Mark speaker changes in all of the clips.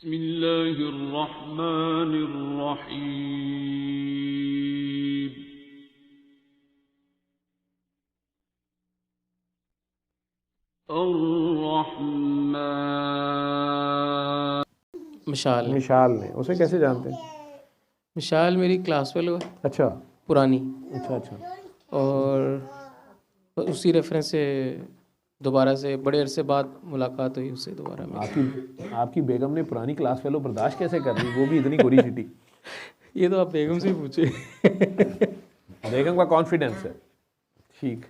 Speaker 1: बिस्मिल्लाहिर्रहमानिर्रहीम। अर्रहमान।
Speaker 2: मिशाल ने।
Speaker 3: मिशाल ने, उसे कैसे जानते हैं?
Speaker 2: मिशाल मेरी क्लास फेलो है,
Speaker 3: अच्छा
Speaker 2: पुरानी,
Speaker 3: अच्छा अच्छा।
Speaker 2: और उसी रेफरेंस से दोबारा से बड़े अरसे बाद मुलाकात हुई उससे दोबारा में।
Speaker 3: आपकी बेगम ने पुरानी क्लास फेलो बर्दाश्त कैसे कर ली, वो भी इतनी गोरी चिटी?
Speaker 2: ये तो आप बेगम से ही पूछे।
Speaker 3: बेगम का कॉन्फिडेंस है ठीक,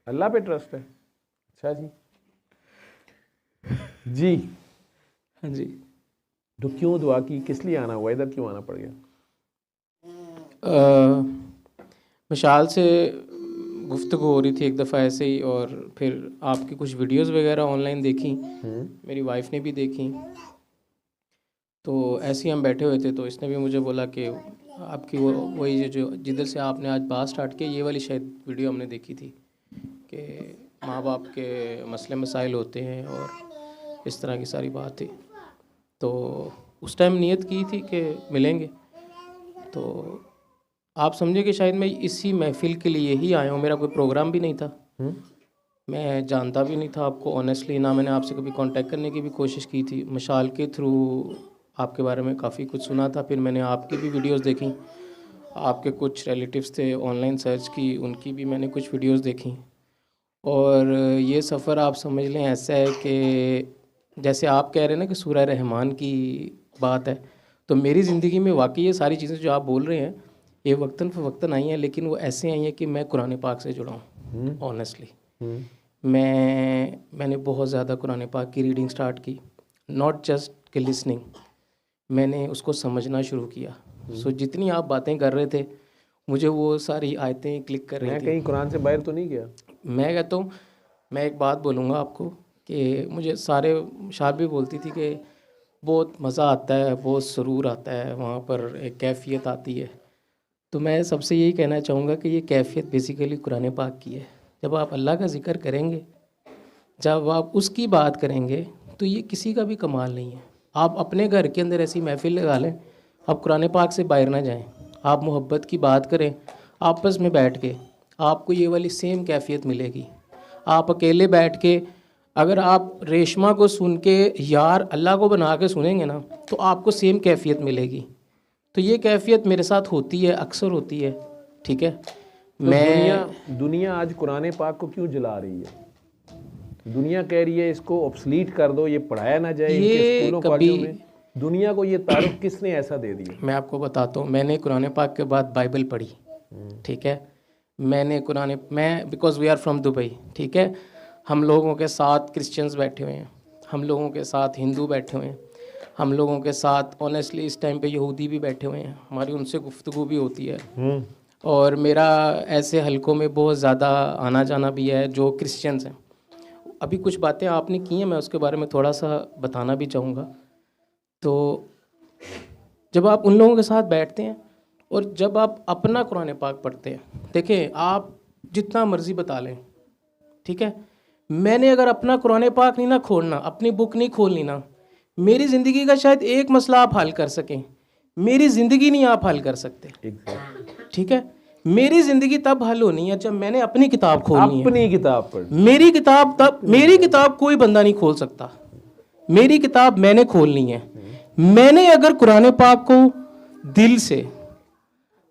Speaker 3: अल्लाह पे ट्रस्ट है। अच्छा जी जी।
Speaker 2: हाँ जी।
Speaker 3: तो क्यों दुआ की, किस लिए आना हुआ, इधर क्यों आना पड़ गया?
Speaker 2: मिशाल से गुफ्तगू हो रही थी एक दफ़ा ऐसे ही, और फिर आपकी कुछ वीडियोस वगैरह ऑनलाइन देखी, मेरी वाइफ ने भी देखी, तो ऐसे ही हम बैठे हुए थे तो इसने भी मुझे बोला कि आपकी वही जो जिधर से आपने आज बात स्टार्ट की, ये वाली शायद वीडियो हमने देखी थी कि माँ बाप के मसले मसाइल होते हैं और इस तरह की सारी बात थी। तो उस टाइम नियत की थी कि मिलेंगे, तो आप समझे कि शायद मैं इसी महफिल के लिए ही आया हूँ। मेरा कोई प्रोग्राम भी नहीं था, मैं जानता भी नहीं था आपको ऑनेस्टली, ना मैंने आपसे कभी कांटेक्ट करने की भी कोशिश की थी। मिशाल के थ्रू आपके बारे में काफ़ी कुछ सुना था, फिर मैंने आपकी भी वीडियोस देखी, आपके कुछ रिलेटिव्स थे ऑनलाइन सर्च की, उनकी भी मैंने कुछ वीडियोस देखी। और ये सफ़र आप समझ लें ऐसा है कि जैसे आप कह रहे हैं ना कि सूरह रहमान की बात है, तो मेरी ज़िंदगी में वाकई ये सारी चीज़ें जो आप बोल रहे हैं ये वक्तन फ़वक्तन आई हैं, लेकिन वो ऐसे आई हैं कि मैं कुरान पाक से जुड़ा हूँ ऑनेस्टली। मैंने बहुत ज़्यादा कुरान पाक की रीडिंग स्टार्ट की, नॉट जस्ट कि लिसनिंग, मैंने उसको समझना शुरू किया। सो जितनी आप बातें कर रहे थे मुझे वो सारी आयतें क्लिक कर रही थी।
Speaker 3: मैं कहीं कुरान से बाहर तो नहीं गया?
Speaker 2: मैं कहता हूँ, मैं एक बात बोलूँगा आपको कि मुझे सारे शाह भी बोलती थी कि बहुत मज़ा आता है, बहुत सुरूर आता है, वहाँ पर एक कैफियत आती है। तो मैं सबसे यही कहना चाहूँगा कि ये कैफियत बेसिकली कुरान पाक की है। जब आप अल्लाह का ज़िक्र करेंगे, जब आप उसकी बात करेंगे, तो ये किसी का भी कमाल नहीं है। आप अपने घर के अंदर ऐसी महफिल लगा लें, आप कुरान पाक से बाहर ना जाएं, आप मोहब्बत की बात करें आपस में बैठ के, आपको ये वाली सेम कैफियत मिलेगी। आप अकेले बैठ के अगर आप रेशमा को सुन के यार अल्लाह को बना के सुनेंगे ना, तो आपको सेम कैफियत मिलेगी। तो ये कैफियत मेरे साथ होती है, अक्सर होती है, ठीक है।
Speaker 3: तो दुनिया आज कुरान पाक को क्यों जला रही है? दुनिया कह रही है इसको ऑब्सलीट कर दो, ये पढ़ाया ना जाए इनके स्कूलों कॉलेजों में। दुनिया को ये तारुफ किसने ऐसा दे दिया?
Speaker 2: मैं आपको बताता हूँ, मैंने कुरान पाक के बाद बाइबल पढ़ी, ठीक है। मैं because we are from Dubai, ठीक है, हम लोगों के साथ क्रिश्चियंस बैठे हुए हैं, हम लोगों के साथ हिंदू बैठे हुए हैं, हम लोगों के साथ ऑनेस्टली इस टाइम पे यहूदी भी बैठे हुए हैं, हमारी उनसे गुफ्तगू भी होती है। और मेरा ऐसे हलकों में बहुत ज़्यादा आना जाना भी है जो क्रिश्चियंस हैं। अभी कुछ बातें आपने की हैं, मैं उसके बारे में थोड़ा सा बताना भी चाहूँगा। तो जब आप उन लोगों के साथ बैठते हैं और जब आप अपना कुरान पाक पढ़ते हैं, देखें आप जितना मर्ज़ी बता लें, ठीक है, मैंने अगर अपना कुरान पाक नहीं ना खोलना, अपनी बुक नहीं खोलनी ना, मेरी ज़िंदगी का शायद एक मसला आप हल कर सकें, मेरी ज़िंदगी नहीं आप हल कर सकते, ठीक है। मेरी ज़िंदगी तब हल होनी है जब मैंने अपनी किताब खोलनी है,
Speaker 3: अपनी किताब पढ़।
Speaker 2: मेरी किताब कोई बंदा नहीं खोल सकता, मेरी किताब मैंने खोलनी है। मैंने अगर कुरान पाक को दिल से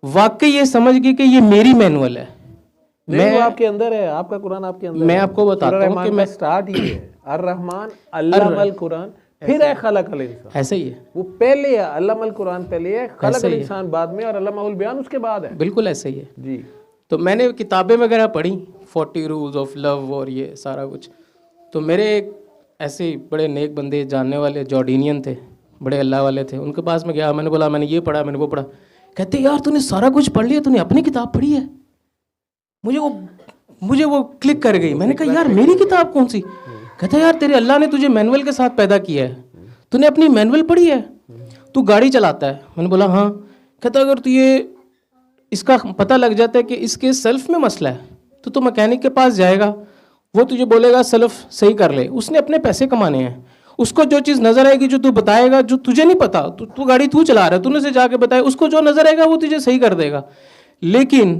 Speaker 2: वाकई ये समझ गई कि ये मेरी मैनुअल है,
Speaker 3: मैं आपके अंदर है, आपका कुरान आपके अंदर।
Speaker 2: मैं आपको बताता हूँ कि मैं
Speaker 3: स्टार्ट ही है अर्रहमान अल्लामल कुरान, फिर है खलकल इंसान।
Speaker 2: ऐसा ही है,
Speaker 3: वो पहले है, अल्लामल कुरान पहले है, खलकल इंसान बाद में, और अल्लामाउल बयान उसके बाद है।
Speaker 2: बिल्कुल ऐसा ही है
Speaker 3: जी।
Speaker 2: तो मैंने किताबें वगैरह पढ़ी, 40 रूल्स ऑफ लव और ये सारा कुछ। तो मेरे एक ऐसे ही बड़े नेक बंदे जानने वाले जॉर्डीनियन थे, बड़े अल्लाह वाले थे, उनके पास में गया, मैंने बोला मैंने ये पढ़ा, मैंने वो पढ़ा। कहते यार तूने सारा कुछ पढ़ लिया, तूने अपनी किताब पढ़ी है? मुझे वो क्लिक कर गई। मैंने कहा यार मेरी किताब कौन सी? कहता यार तेरे अल्लाह ने तुझे मैनुअल के साथ पैदा किया है, तूने अपनी मैनुअल पढ़ी है? तू गाड़ी चलाता है? मैंने बोला हाँ। कहता अगर तू ये इसका पता लग जाता है कि इसके सेल्फ में मसला है तो तू मैकेनिक के पास जाएगा, वो तुझे बोलेगा सेल्फ सही कर ले, उसने अपने पैसे कमाने हैं, उसको जो चीज़ नज़र आएगी, जो तू बताएगा, जो तुझे नहीं पता, तू गाड़ी तू चला रहा है, तूने से जाके बताया, उसको जो नज़र आएगा वो तुझे सही कर देगा। लेकिन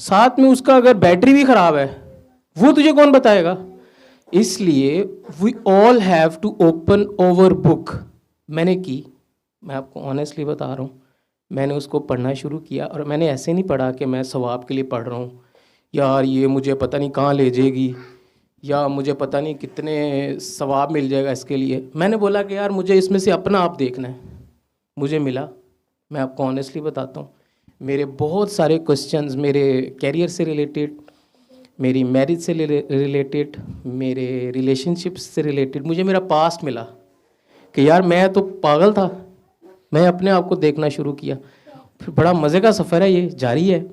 Speaker 2: साथ में उसका अगर बैटरी भी ख़राब है, वो तुझे कौन बताएगा? इसलिए we all have to open over book. मैं आपको ऑनेस्टली बता रहा हूँ, मैंने उसको पढ़ना शुरू किया, और मैंने ऐसे नहीं पढ़ा कि मैं सवाब के लिए पढ़ रहा हूँ, यार ये मुझे पता नहीं कहाँ ले जाएगी, या मुझे पता नहीं कितने सवाब मिल जाएगा इसके लिए। मैंने बोला कि यार मुझे इसमें से अपना आप देखना है। मुझे मिला, मैं आपको ऑनेस्टली बताता हूँ, मेरे बहुत सारे क्वेश्चंस मेरे कैरियर से रिलेटेड, मेरी मैरिज से रिलेटेड, मेरे रिलेशनशिप से रिलेटेड, मुझे मेरा पास्ट मिला कि यार मैं तो पागल था। मैं अपने आप को देखना शुरू किया। फिर बड़ा मज़े का सफ़र है, ये जारी है।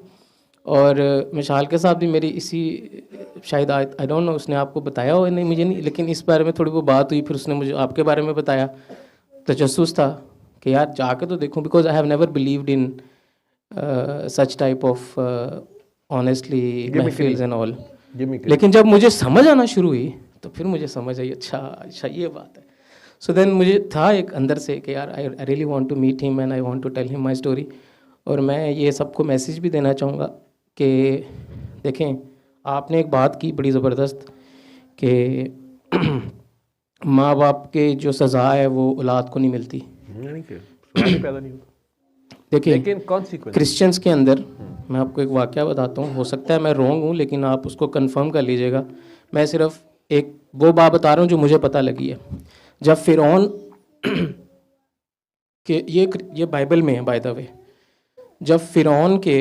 Speaker 2: और मिशाल के साथ भी मेरी इसी, शायद आई डोंट नो उसने आपको बताया हो नहीं, मुझे नहीं, लेकिन इस बारे में थोड़ी वो बात हुई। फिर उसने मुझे आपके बारे में बताया, तजस्सुस था कि यार जाके तो देखूं, because I have never believed in such type of honestly महफिल्स एंड ऑल। लेकिन जब मुझे समझ आना शुरू हुई तो फिर मुझे समझ आई, अच्छा ये बात है। सो देन मुझे था एक अंदर से कि यार I really want to meet him and I want to tell him my story. और मैं ये सबको मैसेज भी देना चाहूँगा कि देखें, आपने एक बात की बड़ी ज़बरदस्त कि माँ बाप के जो सज़ा है वो औलाद को नहीं मिलती।
Speaker 3: पैदा नहीं होता।
Speaker 2: देखिए, क्रिश्चियंस के अंदर मैं आपको एक वाक़या बताता हूँ, हो सकता है मैं रॉन्ग हूँ, लेकिन आप उसको कंफर्म कर लीजिएगा। मैं सिर्फ एक वो बात बता रहा हूँ जो मुझे पता लगी है। जब फ़िरौन के, ये बाइबल में है बाय द वे, जब फ़िरौन के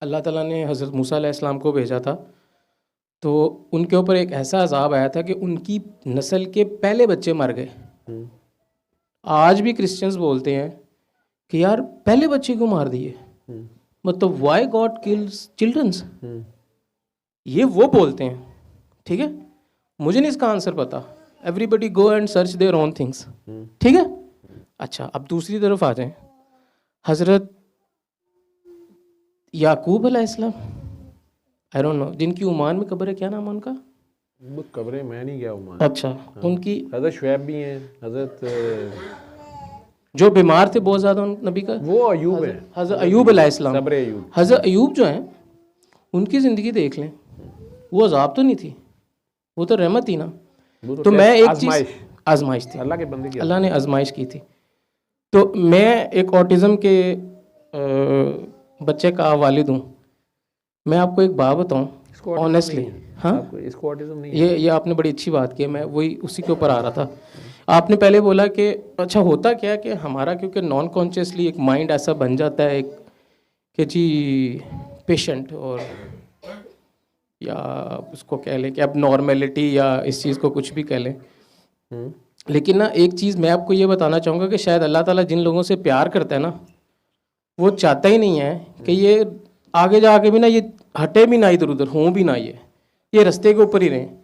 Speaker 2: अल्लाह ताला ने हज़रत मूसा अलैहिस्सलाम को भेजा था, तो उनके ऊपर एक ऐसा अज़ाब आया था कि उनकी नस्ल के पहले बच्चे मर गए। आज भी क्रिश्चियंस बोलते हैं कि यार पहले बच्चे क्यों मार दिए, मतलब व्हाई गॉड किल्स चिल्ड्रंस, ये वो बोलते हैं। ठीक है, मुझे नहीं इसका आंसर पता। Everybody go and search their own things. ठीक है, अच्छा अब दूसरी तरफ आ जाएं। हज़रत याकूब अलैहिस्सलाम, आई डोंट नो, जिनकी उमान में कब्र है, क्या नाम है उनका?
Speaker 3: वो कब्रें मैं नहीं गया उमान।
Speaker 2: अच्छा, उनकी
Speaker 3: हज़रत शुएब भी हैं, हज़रत
Speaker 2: जो बीमार थे बहुत ज़्यादा, नबी का
Speaker 3: वो अयूब है,
Speaker 2: हज़रत अयूब अलैहिस्सलाम।
Speaker 3: सब्र अयूब।
Speaker 2: हज़रत अयूब जो हैं, उनकी ज़िंदगी देख लें, वो अजाब तो नहीं थी, वो तो रहमत थी ना। तो मैं एक चीज़, आजमाइश थी,
Speaker 3: अल्लाह के बंदे की,
Speaker 2: अल्लाह ने आजमाइश की थी। तो मैं एक ऑटिज़म के बच्चे का वालिद हूँ। मैं आपको एक बात बताऊँ ऑनेस्टली, हाँ
Speaker 3: इसको ऑटिज्म नहीं
Speaker 2: है। ये आपने बड़ी अच्छी बात की, मैं वही उसी के ऊपर आ रहा था। आपने पहले बोला कि अच्छा होता क्या है कि हमारा क्योंकि नॉन कॉन्शियसली एक माइंड ऐसा बन जाता है एक कि जी पेशेंट, और या उसको कह लें कि अब नॉर्मेलिटी, या इस चीज़ को कुछ भी कह लें। लेकिन ना एक चीज़ मैं आपको ये बताना चाहूँगा कि शायद अल्लाह ताला जिन लोगों से प्यार करता है ना, वो चाहता ही नहीं है कि ये आगे जाके भी ना ये हटे भी ना इधर उधर, हों भी ना, ये रास्ते के ऊपर ही रहें।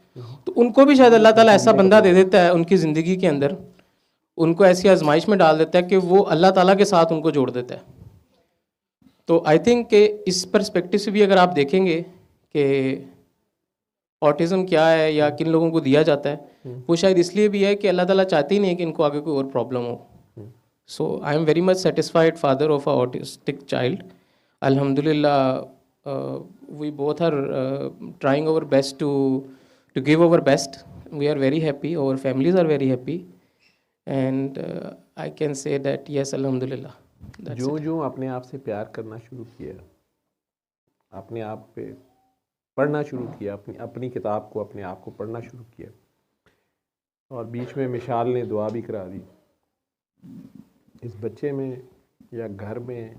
Speaker 2: तो उनको भी शायद अल्लाह ताला ऐसा बंदा दे देता है उनकी ज़िंदगी के अंदर, उनको ऐसी आजमाइश में डाल देता है कि वो अल्लाह ताला के साथ उनको जोड़ देता है। तो आई थिंक कि इस पर्सपेक्टिव से भी अगर आप देखेंगे कि ऑटिज़म क्या है या किन लोगों को दिया जाता है, वो शायद इसलिए भी है कि अल्लाह ताला चाहते ही नहीं है कि इनको आगे कोई और प्रॉब्लम हो। So I am very much satisfied father of a autistic child. अल्हम्दुलिल्लाह, we both are trying our best to give our best. We are very happy, our families are very happy, and I can say that yes, alhamdulillah.
Speaker 3: जो अपने आप से प्यार करना शुरू किया, अपने आप पे पढ़ना शुरू किया, अपनी किताब को, अपने आप को पढ़ना शुरू किया, और बीच में मिशाल ने दुआ भी करा दी, इस बच्चे में या घर में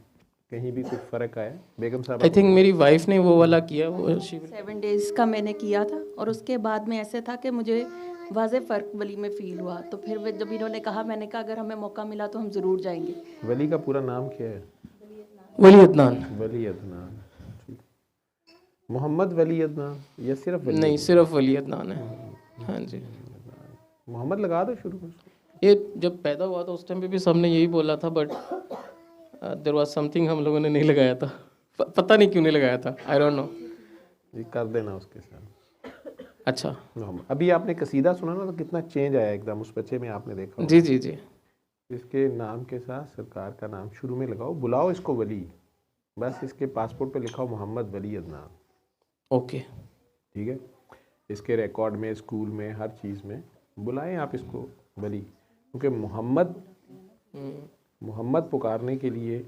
Speaker 3: कहीं भी कुछ फ़र्क आया? बेगम साहब,
Speaker 2: आई थिंक मेरी वाइफ ने वो वाला किया, वो
Speaker 1: 7 डेज़ का मैंने किया था, और उसके बाद में ऐसे था कि मुझे वाज़े फ़र्क वली में फ़ील हुआ। तो फिर जब इन्होंने कहा, मैंने कहा अगर हमें मौका मिला तो हम ज़रूर जाएंगे।
Speaker 3: वली का पूरा नाम क्या है?
Speaker 2: वली अदनान।
Speaker 3: वली अदनान, मोहम्मद वली अदनान या सिर्फ वली?
Speaker 2: नहीं, सिर्फ वली अदनान है। हाँ जी,
Speaker 3: मोहम्मद लगा दो शुरू में।
Speaker 2: ये जब पैदा हुआ था उस टाइम पे भी सबने यही बोला था, बट देयर वाज समथिंग हम लोगों ने नहीं लगाया था, पता नहीं क्यों नहीं लगाया था, आई डोंट नो।
Speaker 3: कर देना उसके साथ।
Speaker 2: अच्छा
Speaker 3: अभी आपने कसीदा सुना ना, तो कितना चेंज आया एकदम उस बच्चे में, आपने देखा होगा।
Speaker 2: जी जी जी।
Speaker 3: इसके नाम के साथ सरकार का नाम शुरू में लगाओ, बुलाओ इसको वली, बस इसके पासपोर्ट पे लिखाओ मोहम्मद वली अदनान,
Speaker 2: ओके।
Speaker 3: ठीक है। इसके रिकॉर्ड में, स्कूल में, हर चीज़ में बुलाएं आप इसको वली, क्योंकि मोहम्मद पुकारने के लिए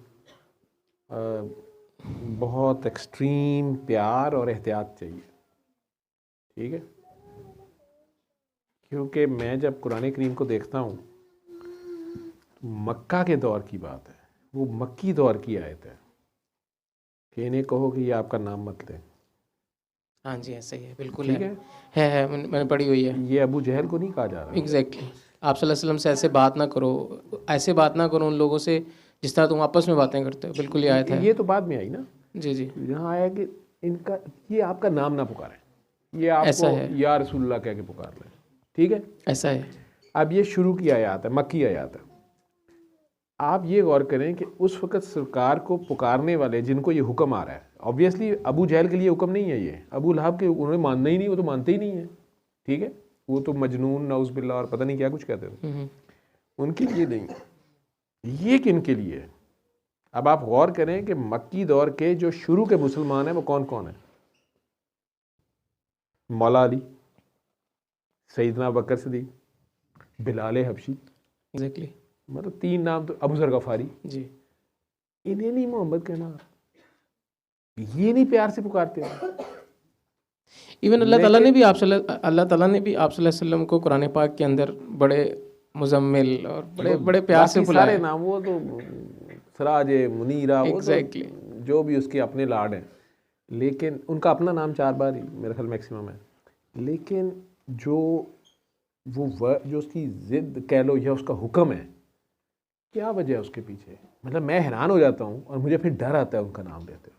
Speaker 3: बहुत एक्सट्रीम प्यार और एहतियात चाहिए, ठीक है। क्योंकि मैं जब कुरान करीम को देखता हूँ तो मक्का के दौर की बात है, वो मक्की दौर की आयत है कि इन्हें कहो कि ये आपका नाम मत लें।
Speaker 2: हाँ जी ऐसा ही है, बिल्कुल
Speaker 3: ठीक
Speaker 2: है मैंने पढ़ी हुई है।
Speaker 3: ये अबू जहल को नहीं कहा जा रहा।
Speaker 2: एग्जैक्टली आप सल्लल्लाहु अलैहि वसल्लम से ऐसे बात ना करो, ऐसे बात ना करो उन लोगों से जिस तरह तुम आपस में बातें करते हो, बिल्कुल ये आयत है।
Speaker 3: ये तो बाद में आई ना।
Speaker 2: जी जी।
Speaker 3: यहाँ आया कि इनका, ये आपका नाम ना पुकारें, ये
Speaker 2: ऐसा
Speaker 3: आपको
Speaker 2: है।
Speaker 3: या रसूलुल्लाह कह के पुकार लें, ठीक है।
Speaker 2: ऐसा है।
Speaker 3: अब ये शुरू की आयत है, मक्की आयत है। आप ये गौर करें कि उस वक़्त सरकार को पुकारने वाले जिनको ये हुक्म आ रहा है, ऑब्वियसली अबू जहल के लिए हुक्म नहीं है ये, अबू लहब के उन्होंने मानना ही नहीं, वो तो मानते ही नहीं है, ठीक है। वो तो मजनून नौज़ बिल्लाह और पता नहीं क्या कुछ कहते थे, उनके लिए नहीं। ये किन के लिए है? अब आप गौर करें कि मक्की दौर के जो शुरू के मुसलमान हैं वो कौन कौन है? मौला अली, सैयदना बकर सिद्दीक, बिलाल हबशी,
Speaker 2: एग्जैक्टली,
Speaker 3: मतलब 3 नाम तो, अबू ज़र गफ़ारी
Speaker 2: जी।
Speaker 3: इन्हें नहीं मोहम्मद कहना, ये नहीं प्यार से पुकारते हैं।
Speaker 2: इवन अल्लाह ताला ने भी आप सल्लल्लाहु अलैहि वसल्लम को कुरान पाक के अंदर बड़े मुजम्मिल और बड़े बड़े प्यार से बुलाया।
Speaker 3: सारे नाम, वो तो सराज मुनीरा, वो
Speaker 2: एग्जैक्टली
Speaker 3: जो भी उसके अपने लाड हैं, लेकिन उनका अपना नाम 4 बार ही मेरे ख्याल मैक्सिमम है। लेकिन जो जो उसकी ज़िद कह लो या उसका हुक्म है, क्या वजह है उसके पीछे? मतलब मैं हैरान हो जाता हूँ और मुझे फिर डर आता है उनका नाम लेते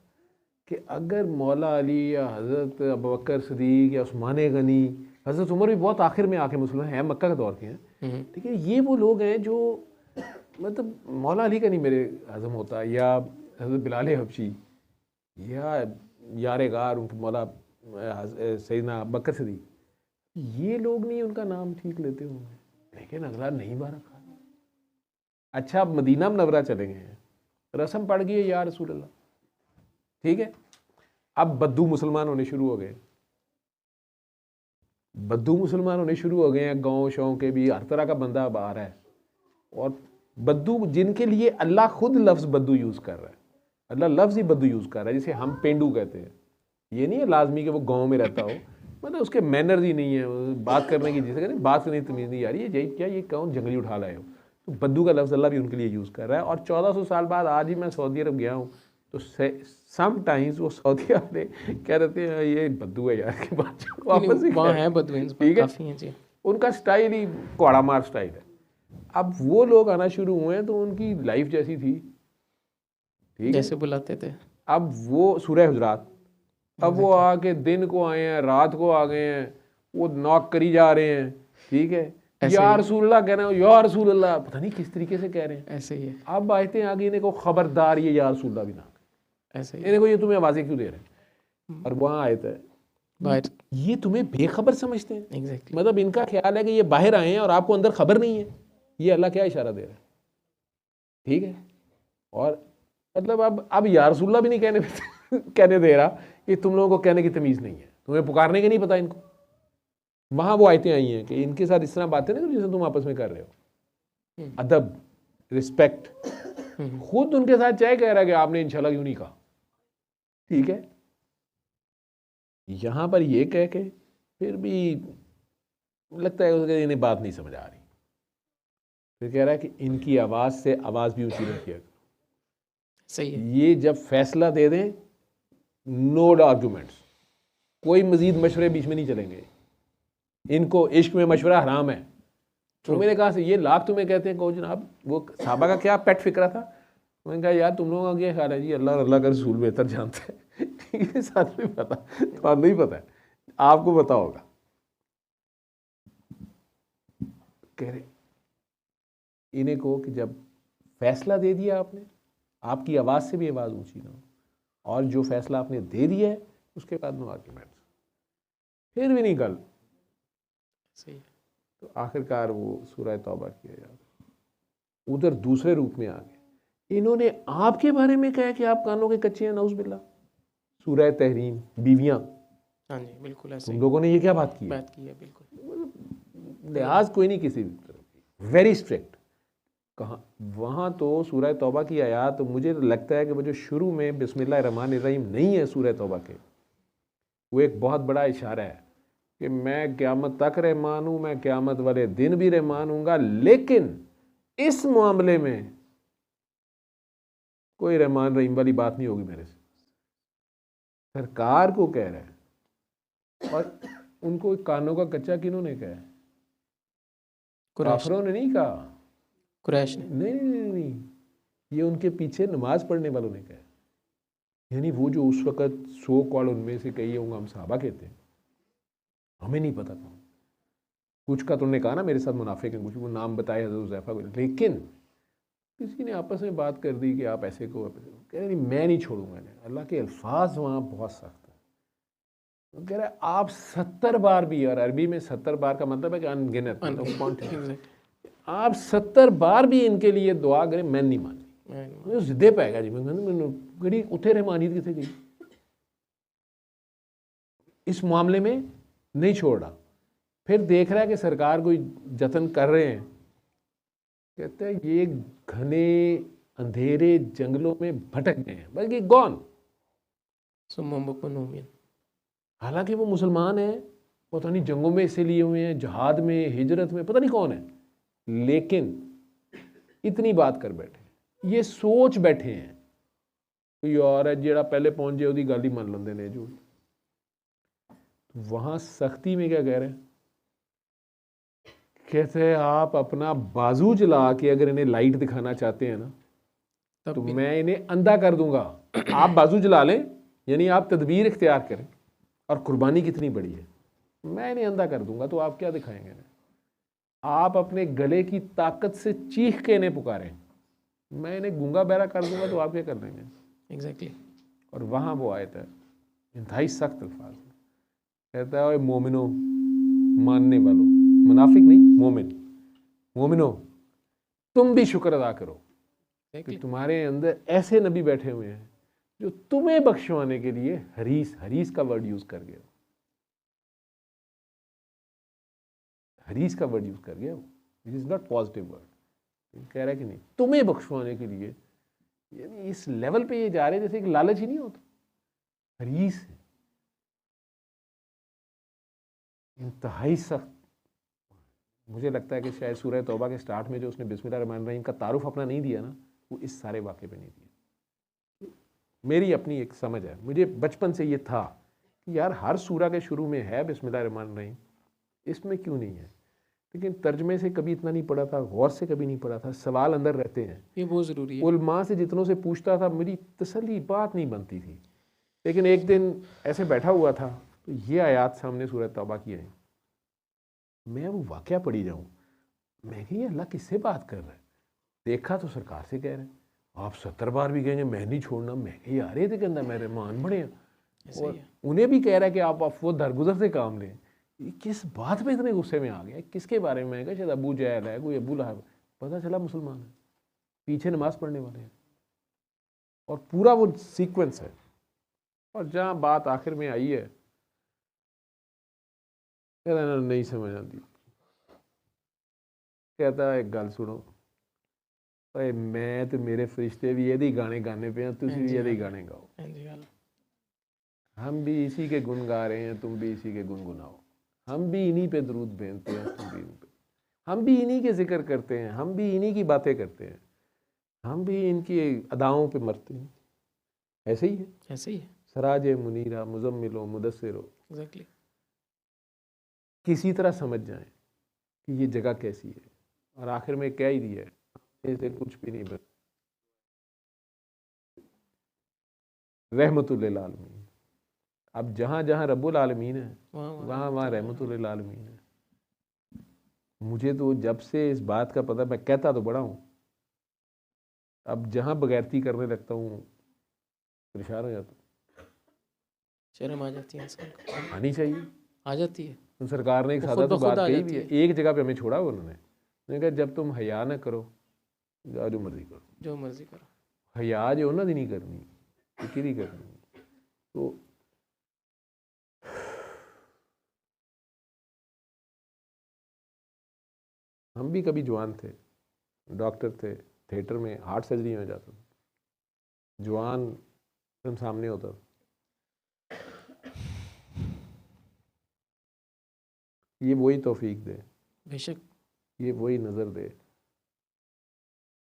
Speaker 3: कि अगर मौला अली या हज़रत अबू बकर सिद्दीक या उस्मान गनी, हज़रत उमर भी बहुत आखिर में आके मुसलमान हैं, मक्का के दौर के हैं, ठीक है, ये वो लोग हैं जो, मतलब मौला अली का नहीं मेरे हज़म होता, या हज़रत बिलाल हबशी, या यार गार उनके मौला सैयदना बकर सिद्दीक, ये लोग नहीं उनका नाम ठीक लेते होंगे, लेकिन अगला नहीं बार रखा। अच्छा, अब मदीना मुनव्वरा चले गए हैं, रस्म पड़ गई है या रसूल अल्लाह, ठीक है। अब बद्दू मुसलमान होने शुरू हो गए, बद्दू मुसलमान होने शुरू हो गए हैं, गाँव शाँव के भी हर तरह का बंदा अब आ रहा है, और बद्दू जिनके लिए अल्लाह खुद लफ्ज़ बद्दू यूज़ कर रहा है, अल्लाह लफ्ज़ ही बद्दू यूज़ कर रहा है, जिसे हम पेंडू कहते हैं। ये नहीं है लाजमी कि वो गाँव में रहता हो, मतलब उसके मैनर्स ही नहीं है, बात करने की, जिसे कहते हैं बात करने की तमीज़ नहीं आ रही है, क्या ये कौन जंगली उठा लाए हो, तो बद्दू का लफ्ज़ अल्लाह भी उनके लिए यूज़ कर रहा है। और 1400 साल बाद आज ही मैं सऊदी अरब गया हूँ, तो समटाइम्स वो सऊदी वाले कह रहे हैं ये बद्दू है यार, के बाद वापस ही
Speaker 2: वहाँ है बदवीन काफ़ी हैं जी,
Speaker 3: उनका स्टाइल ही कोड़ा मार स्टाइल है। अब वो लोग आना शुरू हुए हैं तो उनकी लाइफ जैसी थी, ठीक
Speaker 2: जैसे बुलाते थे।
Speaker 3: अब वो सूरह हुजरात, अब वो आके दिन को आए हैं, रात को आ गए हैं, वो नॉक करी जा रहे हैं, ठीक है, या रसूलुल्लाह कह रहे हैं, या रसूलुल्लाह, पता नहीं किस तरीके से कह रहे हैं, ऐसे ही है। अब आयतें आगे, इन्हें को खबरदार ये या रसूलुल्लाह भी ना, ऐसे ही इन्हें को ये तुम्हें आवाज़ें क्यों दे रहे हैं, और वहाँ आयत है ये तुम्हें बेखबर समझते हैं।
Speaker 2: एग्जैक्टली,
Speaker 3: मतलब इनका ख्याल है कि ये बाहर आए हैं और आपको अंदर खबर नहीं है, ये अल्लाह क्या इशारा दे रहा है, ठीक है। और मतलब अब या रसूलुल्लाह भी नहीं कहने दे रहा कि तुम लोगों को कहने की तमीज़ नहीं है, तुम्हें पुकारने के नहीं पता इनको। वहाँ वो आयतें आई हैं कि इनके साथ इस तरह बातें नहीं करो जैसे तुम आपस में कर रहे हो, अदब, रिस्पेक्ट। खुद उनके साथ चाहे कह रहा है कि आपने इंशाल्लाह क्यों नहीं कहा, ठीक है। यहाँ पर ये कह के फिर भी लगता है कि इन्हें बात नहीं समझ आ रही, फिर कह रहा है कि इनकी आवाज़ से आवाज़ भी ऊँची रखिएगा,
Speaker 2: सही है।
Speaker 3: ये जब फैसला दे दें, नो आर्गूमेंट्स, कोई मजीद मशवरे बीच में नहीं चलेंगे, इनको इश्क में मशवरा हराम है। तो मैंने कहा से ये लाख तुम्हें कहते हैं, कहो जनाब वो साहबा का क्या पेट फिक्रा था, मैंने कहा यार तुम लोगों का क्या ख्याल है जी, अल्लाह और अल्लाह का रसूल बेहतर जानते हैं, ये साथ नहीं पता, तो नहीं पता है, आपको पता होगा। कह रहे इन्हें कहो कि जब फैसला दे दिया आपने, आपकी आवाज़ से भी आवाज़ ऊंची ना हो, और जो फैसला आपने दे दिया है उसके बाद नो आर्गुमेंट्स। फिर भी नहीं गल।
Speaker 2: सही है।
Speaker 3: तो आखिरकार वो सूरह तौबा किया यार, उधर दूसरे रूप में आ गए। इन्होंने आपके बारे में कहा कि आप कानों के कच्चे हैं, नऊज़ बिल्लाह। सूरह तहरीम, बीवियां,
Speaker 2: हाँ जी बिल्कुल ऐसे
Speaker 3: तुम
Speaker 2: ही
Speaker 3: लोगों ने ये क्या बात की है?
Speaker 2: बात की है बिल्कुल।
Speaker 3: लिहाज कोई नहीं किसी भी तरह, वेरी स्ट्रिक्ट। कहाँ वहाँ तो सूरह तौबा की आयत, तो मुझे लगता है कि वो जो शुरू में बिस्मिल्लाह रहमान रहीम नहीं है सूरह तौबा के, वो एक बहुत बड़ा इशारा है कि मैं क़यामत तक रहमान हूँ, मैं क़यामत वाले दिन भी रहमान हूँगा, लेकिन इस मामले में कोई रहमान रहीम वाली बात नहीं होगी मेरे से। सरकार को कह रहा है, और उनको कानों का कच्चा किन्होंने कहा है? काफिरों ने नहीं कहा,
Speaker 2: कुरैश ने।
Speaker 3: नहीं नहीं नहीं नहीं, ये उनके पीछे नमाज पढ़ने वालों ने कहा। यानी वो जो उस वक़्त 100 कॉल उनमें से कई होंगे, हम सहाबा कहते हैं, हमें नहीं पता कौन। कुछ का तुमने कहा ना मेरे साथ मुनाफिक हैं, कुछ वो नाम बताए हज़रत हुज़ैफा को, लेकिन किसी ने आपस में बात कर दी कि आप ऐसे को, कह रहे नहीं मैं नहीं छोड़ूंगा। अल्लाह के अल्फाज वहाँ बहुत सख्त है। वो कह रहा है आप 70 बार भी, और अरबी में 70 बार का मतलब है कि अनगिनत, आप 70 बार भी इनके लिए दुआ करें, मैं नहीं मानी, जिद्दे पाएगा जी, मैं गड़ी उठे रहे मानी कितने गई, इस मामले में नहीं छोड़ रहा। फिर देख रहा है कि सरकार कोई जतन कर रहे हैं, कहते हैं ये घने अंधेरे जंगलों में भटक गए हैं, बल्कि गौन। हालांकि वो मुसलमान हैं, पता नहीं जंगों में इसे लिए हुए हैं, जहाद में, हिजरत में, पता नहीं कौन है, लेकिन इतनी बात कर बैठे, ये सोच बैठे हैं कोई और है जेड़ा पहले पहुंच जाए उसकी गल ही मान लेंदे ने जो। वहां सख्ती में क्या कह रहे हैं? कहते हैं आप अपना बाजू जला के अगर इन्हें लाइट दिखाना चाहते हैं ना, तो मैं इन्हें अंधा कर दूंगा। आप बाजू जला लें, यानी आप तदबीर इख्तियार करें, और कुर्बानी कितनी बड़ी है, मैं इन्हें अंधा कर दूंगा, तो आप क्या दिखाएंगे? आप अपने गले की ताकत से चीख के इन्हें पुकारें, मैं इन्हें गूंगा बहरा कर दूंगा, तो आप क्या कर लेंगे?
Speaker 2: एग्जैक्टली।
Speaker 3: और वहाँ वो आयत है इंतहाई सख्त अल्फाज में, कहता है मोमिनो, मानने वालों, मुनाफिक नहीं, मोमिन, मोमिनो तुम भी शुक्र अदा करो कि तुम्हारे अंदर ऐसे नबी बैठे हुए हैं जो तुम्हें बख्शवाने के लिए हरीस, हरीस का वर्ड यूज कर गया, हरीस का वर्ड यूज कर गया, it is not positive word. कह रहा है कि नहीं, तुम्हें बख्शवाने के लिए, यानी इस लेवल पे ये जा रहे जैसे कि लालच ही नहीं होता, हरीस है, इंतहाई सख्त। मुझे लगता है कि शायद सूरह तौबा के स्टार्ट में जो उसने बिस्मिल्लाह रहमान रहीम का तारुफ अपना नहीं दिया ना, वो इस सारे वाक़े पे नहीं दिया। मेरी अपनी एक समझ है, मुझे बचपन से ये था कि यार हर सूरा के शुरू में है बिस्मिल्लाह रहमान रहीम, इसमें क्यों नहीं है? लेकिन तर्जमे से कभी इतना नहीं पढ़ा था, गौर से कभी नहीं पढ़ा था, सवाल अंदर रहते हैं,
Speaker 2: ये बहुत ज़रूरी है।
Speaker 3: उलमा से जितनों से पूछता था, मेरी तसल्ली बात नहीं बनती थी। लेकिन एक दिन ऐसे बैठा हुआ था, तो ये आयात सामने सूरह तौबा की आई, मैं वो वाक़या पढ़ी जाऊँ, मैं कही अल्लाह किससे बात कर रहा है? देखा तो सरकार से कह रहे हैं आप 70 बार भी कहेंगे मैं नहीं छोड़ना, मैं कही यार ये तो कहना मेरे मान बड़े हैं, और उन्हें भी कह रहा है कि आप वो दरगुजर से काम लें। किस बात पे इतने गुस्से में आ गया? किसके बारे में? कहा शायद अबू जहल है, कोई अबू लहब, पता चला मुसलमान है, पीछे नमाज पढ़ने वाले हैं, और पूरा वो सीक्वेंस है। और जहाँ बात आखिर में आई है, कहता नहीं समझ आती, कहता एक गल सुनो, भाई मैं तो मेरे फरिश्ते भी यही गाने गाने पे हैं, तुम भी यही गाने गाओ, हम भी इसी के गुन गा रहे हैं, तुम भी इसी के गुनगुनाओ, हम भी इन्हीं पे दरूद भेजते हैं, तुम भी इन पे, हम भी इन्हीं के जिक्र करते हैं, हम भी इन्हीं की बातें करते हैं, हम भी इनकी अदाओं पे मरते हैं। ऐसे ही है,
Speaker 2: ऐसे ही है।
Speaker 3: सराज मुनीरा, मुजम्मिलो, मुदस्सिरो,
Speaker 2: एग्जैक्टली।
Speaker 3: किसी तरह समझ जाएं कि ये जगह कैसी है, और आखिर में क्या ही दिया है, ऐसे कुछ भी नहीं बस रहमतुल लिल आलमीन। अब जहाँ जहाँ रब्बुल आलमीन है वहाँ वहाँ रहमतुल लिल आलमीन है। मुझे तो जब से इस बात का पता, मैं कहता तो बड़ा हूँ, अब जहाँ बगैरती करने लगता हूँ परेशान हो जाता हूँ।
Speaker 2: शर्म आ जाती है इंसान को।
Speaker 3: आनी चाहिए,
Speaker 2: आ जाती है।
Speaker 3: तो सरकार ने एक
Speaker 2: वो
Speaker 3: सादा
Speaker 2: खुद
Speaker 3: सी
Speaker 2: ब खुद
Speaker 3: बात
Speaker 2: आ
Speaker 3: कही
Speaker 2: जाती
Speaker 3: भी है,
Speaker 2: है।
Speaker 3: एक जगह पे हमें छोड़ा उन्होंने कहा जब तुम हया ना करो जो मर्जी करो,
Speaker 2: जो मर्जी करो।
Speaker 3: हया जो उन्होंने नहीं करनी कि करनी। तो हम भी कभी जवान थे, डॉक्टर थे, थिएटर में हार्ट सर्जरी में जाता था, जवान फिल्म सामने होता था। ये वही तौफीक दे,
Speaker 2: बेशक।
Speaker 3: ये वही नज़र दे,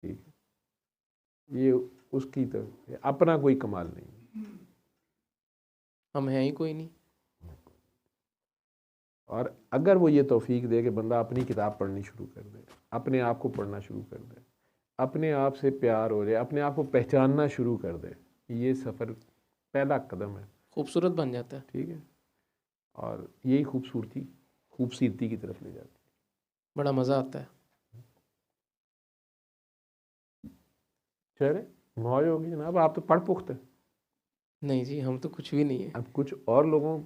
Speaker 3: ठीक है, ये उसकी तो अपना कोई कमाल नहीं,
Speaker 2: हम हैं ही कोई नहीं।
Speaker 3: और अगर वो ये तौफीक दे कि बंदा अपनी किताब पढ़नी शुरू कर दे, अपने आप को पढ़ना शुरू कर दे, अपने आप से प्यार हो जाए, अपने आप को पहचानना शुरू कर दे, ये सफ़र पहला कदम है,
Speaker 2: खूबसूरत बन जाता है।
Speaker 3: ठीक है, और यही खूबसूरती की तरफ ले जाती है।
Speaker 2: बड़ा मज़ा आता है।
Speaker 3: चले मौज होगी जनाब, आप तो पढ़ पुख्त है।
Speaker 2: नहीं जी, हम तो कुछ भी नहीं है।
Speaker 3: अब कुछ और लोगों